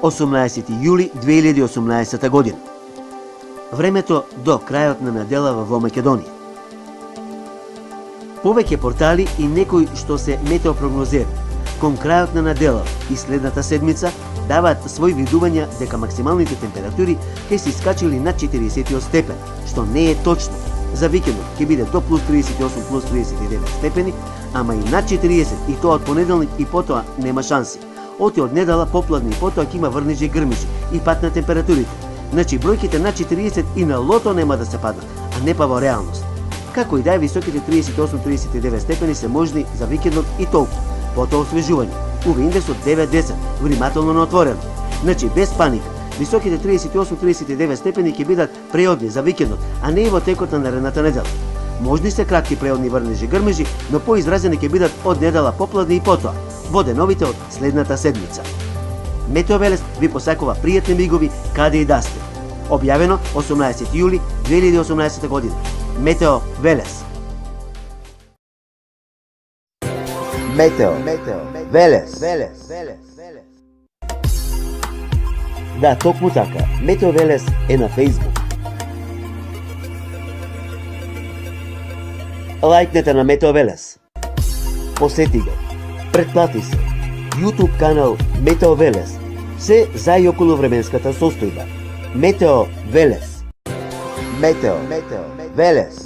18 јули 2018 година. Времето до крајот на неделава во Македонија. Повеќе портали и некои што се метеопрогнозери кон крајот на неделава и следната седмица даваат своји видувања дека максималните температури ќе се искачили над 40 степен, што не е точно. За викендот ќе биде до плюс 38, плюс 39 степени, ама и над 40 и тоа од понеделник и потоа нема шанси. Оти од недела попладни и потоа ќе има врнежи и грмежи и пат на температурите. Значи бројките над 40 и на лото нема да се паднат, а не па во реалност. Како и да е, високите 38-39 степени се можни за викендот и толку. Потоа освежување. Уве индексот 9-10, внимателно на отворено. Значи без паника. Високите 38-39 степени ќе бидат преодни за викендот, а не и во текот на наредната недела. Можни се кратки преодни врнежи и грмежи, но поизразени ќе бидат од недела попладни и потоа, во деновите од следната седмица. Метео Велес ви посакува пријатни мигови каде и да сте. Објавено 18 јули 2018 година. Метео Велес. Метео Велес. Да, токму така. Метео Велес е на Facebook. Лајкнете на Метео Велес. Посети го. Претплати се. YouTube канал Метео Велес. Се за и околу временската состојба. Метео Велес. Метео Велес.